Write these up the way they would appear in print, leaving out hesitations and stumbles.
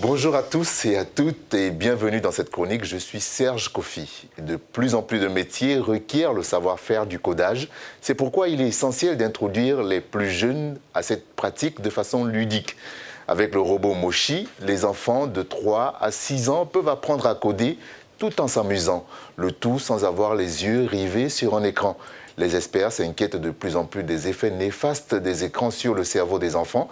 Bonjour à tous et à toutes et bienvenue dans cette chronique. Je suis Serge Kofi. De plus en plus de métiers requièrent le savoir-faire du codage. C'est pourquoi il est essentiel d'introduire les plus jeunes à cette pratique de façon ludique. Avec le robot Moshi, les enfants de 3 à 6 ans peuvent apprendre à coder tout en s'amusant, le tout sans avoir les yeux rivés sur un écran. Les experts s'inquiètent de plus en plus des effets néfastes des écrans sur le cerveau des enfants.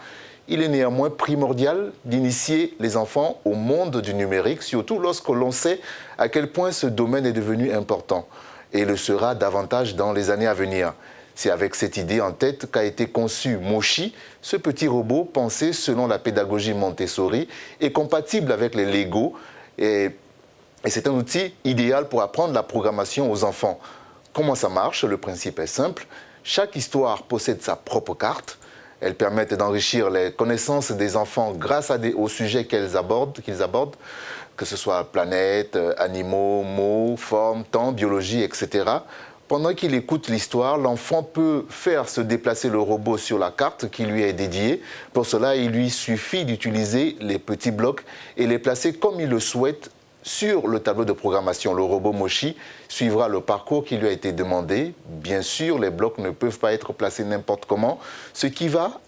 Il est néanmoins primordial d'initier les enfants au monde du numérique, surtout lorsque l'on sait à quel point ce domaine est devenu important et le sera davantage dans les années à venir. C'est avec cette idée en tête qu'a été conçu Moshi, ce petit robot pensé selon la pédagogie Montessori et compatible avec les Lego. Et c'est un outil idéal pour apprendre la programmation aux enfants. Comment ça marche? Le principe est simple. Chaque histoire possède sa propre carte. Elles permettent d'enrichir les connaissances des enfants grâce aux sujets qu'ils abordent, que ce soit planète, animaux, mots, formes, temps, biologie, etc. Pendant qu'il écoute l'histoire, l'enfant peut faire se déplacer le robot sur la carte qui lui est dédiée. Pour cela, il lui suffit d'utiliser les petits blocs et les placer comme il le souhaite sur le tableau de programmation. Le robot Moshi suivra le parcours qui lui a été demandé. Bien sûr, les blocs ne peuvent pas être placés n'importe comment, ce qui va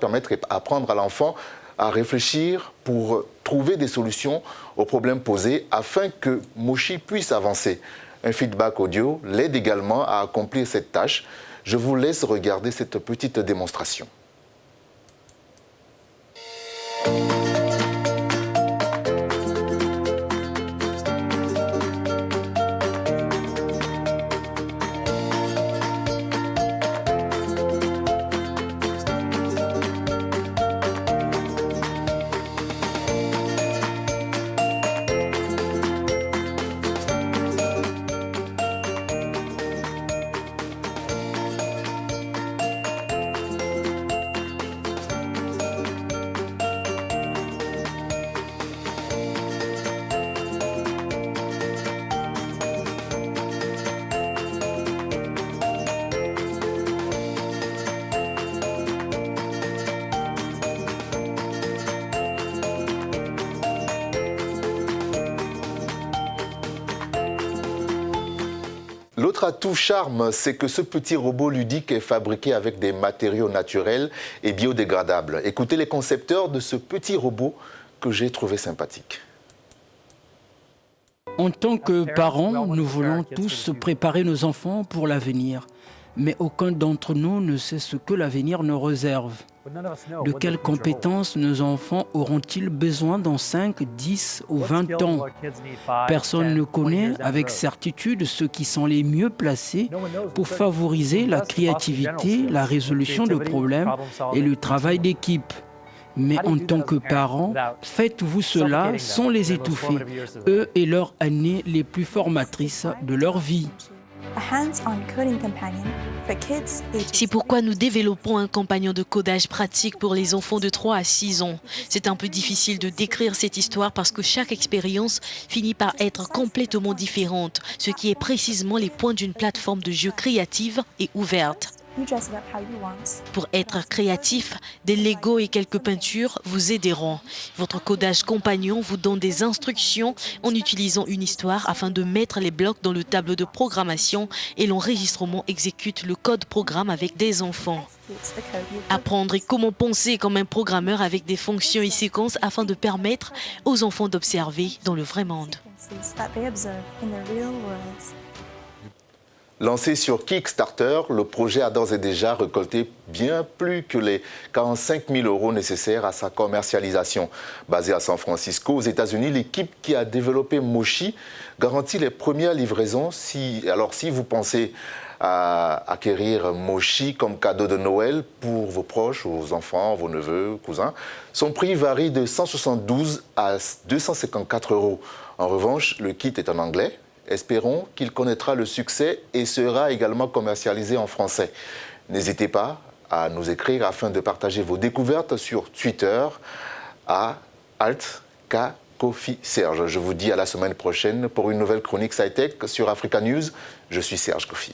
permettre d'apprendre à l'enfant à réfléchir pour trouver des solutions aux problèmes posés afin que Moshi puisse avancer. Un feedback audio l'aide également à accomplir cette tâche. Je vous laisse regarder cette petite démonstration. L'autre atout charme, c'est que ce petit robot ludique est fabriqué avec des matériaux naturels et biodégradables. Écoutez les concepteurs de ce petit robot que j'ai trouvé sympathique. En tant que parents, nous voulons tous préparer nos enfants pour l'avenir. Mais aucun d'entre nous ne sait ce que l'avenir nous réserve. De quelles compétences nos enfants auront-ils besoin dans 5, 10 ou 20 ans? Personne ne connaît avec certitude ceux qui sont les mieux placés pour favoriser la créativité, la résolution de problèmes et le travail d'équipe. Mais en tant que parents, faites-vous cela sans les étouffer, eux et leurs années les plus formatrices de leur vie. C'est pourquoi nous développons un compagnon de codage pratique pour les enfants de 3 à 6 ans. C'est un peu difficile de décrire cette histoire parce que chaque expérience finit par être complètement différente, ce qui est précisément les points d'une plateforme de jeu créative et ouverte. Pour être créatif, des Lego et quelques peintures vous aideront. Votre codage compagnon vous donne des instructions en utilisant une histoire afin de mettre les blocs dans le tableau de programmation et l'enregistrement exécute le code programme avec des enfants. Apprendre comment penser comme un programmeur avec des fonctions et séquences afin de permettre aux enfants d'observer dans le vrai monde. Lancé sur Kickstarter, le projet a d'ores et déjà récolté bien plus que les 45 000 € nécessaires à sa commercialisation. Basée à San Francisco, aux États-Unis, l'équipe qui a développé Moshi garantit les premières livraisons. Si vous pensez à acquérir Moshi comme cadeau de Noël pour vos proches, vos enfants, vos neveux, cousins, son prix varie de 172 à 254 €. En revanche, le kit est en anglais. Espérons qu'il connaîtra le succès et sera également commercialisé en français. N'hésitez pas à nous écrire afin de partager vos découvertes sur Twitter à @KofiSerge. Je vous dis à la semaine prochaine pour une nouvelle chronique SciTech sur Africa News. Je suis Serge Kofi.